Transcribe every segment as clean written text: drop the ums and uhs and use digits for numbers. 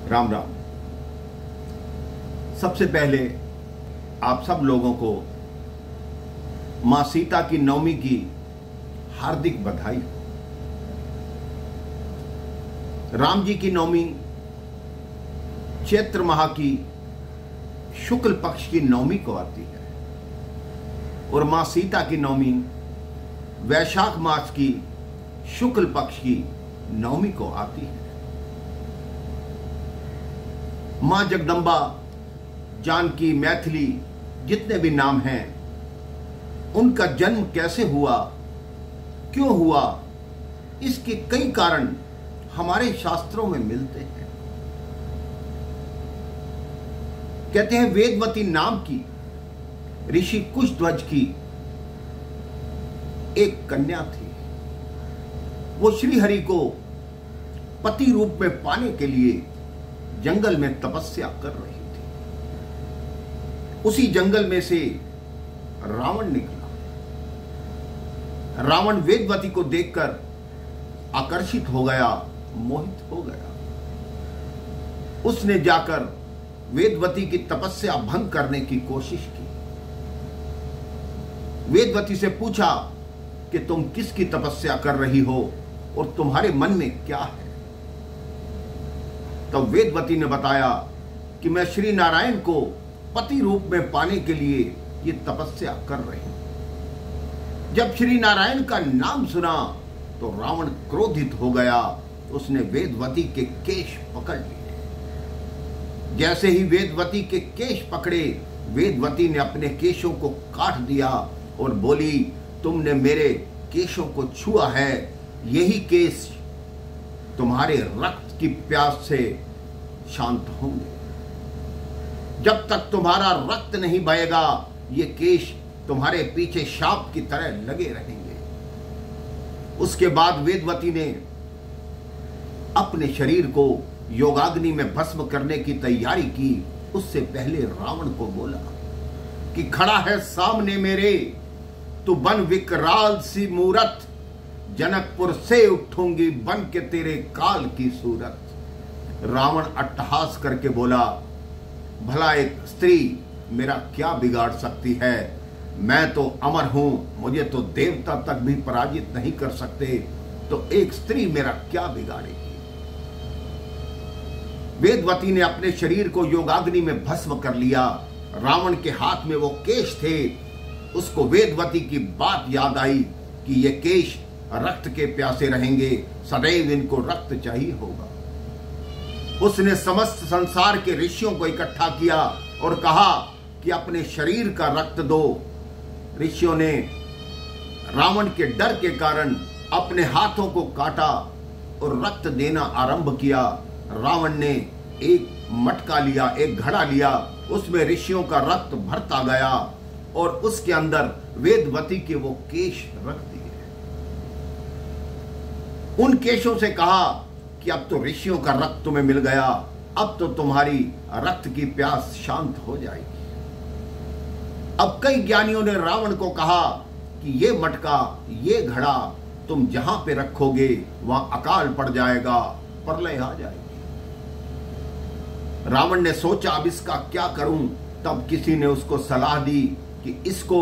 राम राम। सबसे पहले आप सब लोगों को मां सीता की नवमी की हार्दिक बधाई। राम जी की नवमी चैत्र माह की शुक्ल पक्ष की नवमी को आती है और मां सीता की नवमी वैशाख मास की शुक्ल पक्ष की नवमी को आती है। मां जगदम्बा, जानकी, मैथिली जितने भी नाम हैं, उनका जन्म कैसे हुआ, क्यों हुआ, इसके कई कारण हमारे शास्त्रों में मिलते हैं। कहते हैं वेदवती नाम की ऋषि कुशध्वज की एक कन्या थी। वो श्रीहरि को पति रूप में पाने के लिए जंगल में तपस्या कर रही थी। उसी जंगल में से रावण निकला। रावण वेदवती को देखकर आकर्षित हो गया, मोहित हो गया। उसने जाकर वेदवती की तपस्या भंग करने की कोशिश की। वेदवती से पूछा कि तुम किसकी तपस्या कर रही हो और तुम्हारे मन में क्या है। तो वेदवती ने बताया कि मैं श्री नारायण को पति रूप में पाने के लिए ये तपस्या कर रही हूं। जब श्री नारायण का नाम सुना तो रावण क्रोधित हो गया। उसने वेदवती के केश पकड़ लिए। जैसे ही वेदवती के केश पकड़े, वेदवती ने अपने केशों को काट दिया और बोली, तुमने मेरे केशों को छुआ है, यही केश तुम्हारे रक्त की प्यास से शांत होंगे। जब तक तुम्हारा रक्त नहीं बहेगा, ये केश तुम्हारे पीछे शाप की तरह लगे रहेंगे। उसके बाद वेदवती ने अपने शरीर को योगाग्नि में भस्म करने की तैयारी की। उससे पहले रावण को बोला कि खड़ा है सामने मेरे, तू बन विकराल सी मूरत, जनकपुर से उठूंगी बन के तेरे काल की सूरत। रावण अट्टहास करके बोला, भला एक स्त्री मेरा क्या बिगाड़ सकती है? मैं तो अमर हूं, मुझे तो देवता तक भी पराजित नहीं कर सकते, तो एक स्त्री मेरा क्या बिगाड़ेगी? वेदवती ने अपने शरीर को योगाग्नि में भस्म कर लिया। रावण के हाथ में वो केश थे। उसको वेदवती की बात याद आई कि ये केश रक्त के प्यासे रहेंगे, सदैव इनको रक्त चाहिए होगा। उसने समस्त संसार के ऋषियों को इकट्ठा किया और कहा कि अपने शरीर का रक्त दो। ऋषियों ने रावण के डर के कारण अपने हाथों को काटा और रक्त देना आरंभ किया। रावण ने एक मटका लिया, एक घड़ा लिया, उसमें ऋषियों का रक्त भरता गया और उसके अंदर वेदवती के वो केश रख दिए। उन केशों से कहा कि अब तो ऋषियों का रक्त तुम्हें मिल गया, अब तो तुम्हारी रक्त की प्यास शांत हो जाएगी। अब कई ज्ञानियों ने रावण को कहा कि ये मटका, ये घड़ा तुम जहां पे रखोगे वहां अकाल पड़ जाएगा, प्रलय आ जाएगी। रावण ने सोचा अब इसका क्या करूं। तब किसी ने उसको सलाह दी कि इसको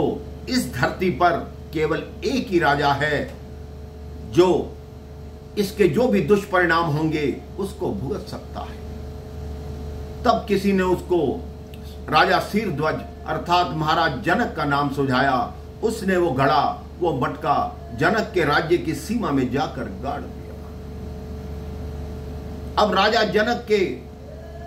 इस धरती पर केवल एक ही राजा है जो इसके जो भी दुष्परिणाम होंगे उसको भुगत सकता है। तब किसी ने उसको राजा शीरध्वज अर्थात महाराज जनक का नाम सुझाया। उसने वो घड़ा, वो मटका जनक के राज्य की सीमा में जाकर गाड़ दिया। अब राजा जनक के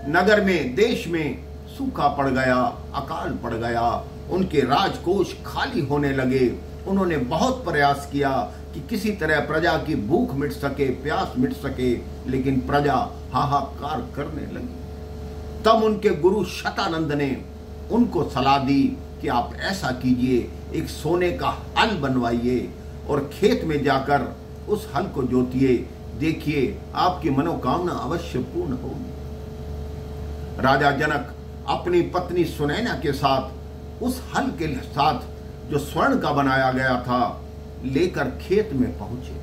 नगर में, देश में सूखा पड़ गया, अकाल पड़ गया। उनके राजकोष खाली होने लगे। उन्होंने बहुत प्रयास किया कि किसी तरह प्रजा की भूख मिट सके, प्यास मिट सके, लेकिन प्रजा हाहाकार करने लगी। तब उनके गुरु शतानंद ने उनको सलाह दी कि आप ऐसा कीजिए, एक सोने का हल बनवाइए और खेत में जाकर उस हल को जोतिए, देखिए आपकी मनोकामना अवश्य पूर्ण होगी। राजा जनक अपनी पत्नी सुनैना के साथ उस हल के साथ जो स्वर्ण का बनाया गया था लेकर खेत में पहुंचे।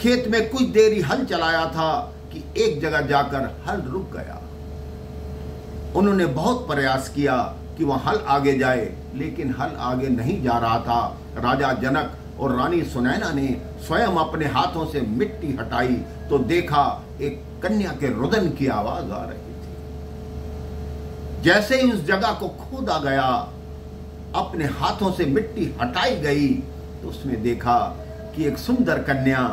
खेत में कुछ देर ही हल चलाया था कि एक जगह जाकर हल रुक गया। उन्होंने बहुत प्रयास किया कि वह हल आगे जाए, लेकिन हल आगे नहीं जा रहा था। राजा जनक और रानी सुनैना ने स्वयं अपने हाथों से मिट्टी हटाई तो देखा एक कन्या के रुदन की आवाज आ रही थी। जैसे ही उस जगह को खोदा गया, अपने हाथों से मिट्टी हटाई गई, तो उसने देखा कि एक सुंदर कन्या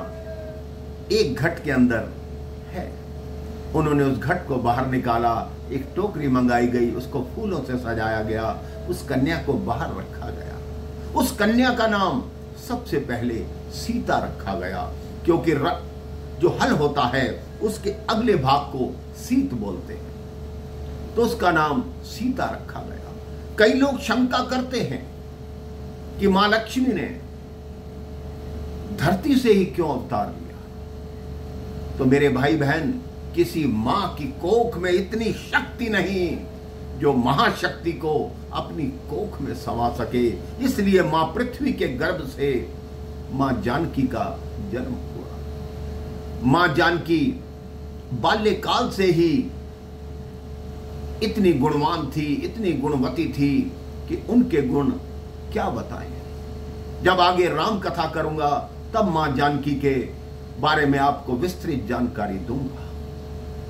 एक घट के अंदर है। उन्होंने उस घट को बाहर निकाला, एक टोकरी मंगाई गई, उसको फूलों से सजाया गया, उस कन्या को बाहर रखा गया। उस कन्या का नाम सबसे पहले सीता रखा गया, क्योंकि जो हल होता है उसके अगले भाग को सीत बोलते हैं, तो उसका नाम सीता रखा गया। कई लोग शंका करते हैं कि मां लक्ष्मी ने धरती से ही क्यों अवतार लिया। तो मेरे भाई बहन, किसी मां की कोख में इतनी शक्ति नहीं जो महाशक्ति को अपनी कोख में समा सके। इसलिए मां पृथ्वी के गर्भ से मां जानकी का जन्म हुआ। मां जानकी बाल्यकाल से ही इतनी गुणवान थी, इतनी गुणवती थी कि उनके गुण क्या बताएं। जब आगे राम कथा करूंगा तब मां जानकी के बारे में आपको विस्तृत जानकारी दूंगा।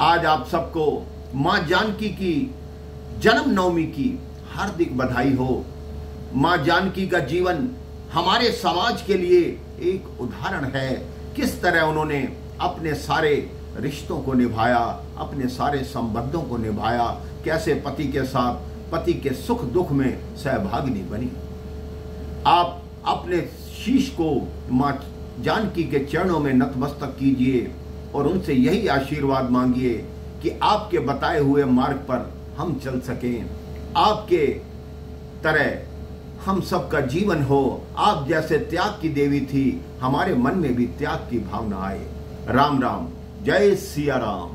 आज आप सबको मां जानकी की जन्म नवमी की हार्दिक बधाई हो। मां जानकी का जीवन हमारे समाज के लिए एक उदाहरण है, किस तरह उन्होंने अपने सारे रिश्तों को निभाया, अपने सारे संबंधों को निभाया, कैसे पति के साथ पति के सुख दुख में सहभागिनी बनी। आप अपने शीश को मां जानकी के चरणों में नतमस्तक कीजिए और उनसे यही आशीर्वाद मांगिए कि आपके बताए हुए मार्ग पर हम चल सकें, आपके तरह हम सबका जीवन हो। आप जैसे त्याग की देवी थी, हमारे मन में भी त्याग की भावना आए। राम राम, जय सिया राम।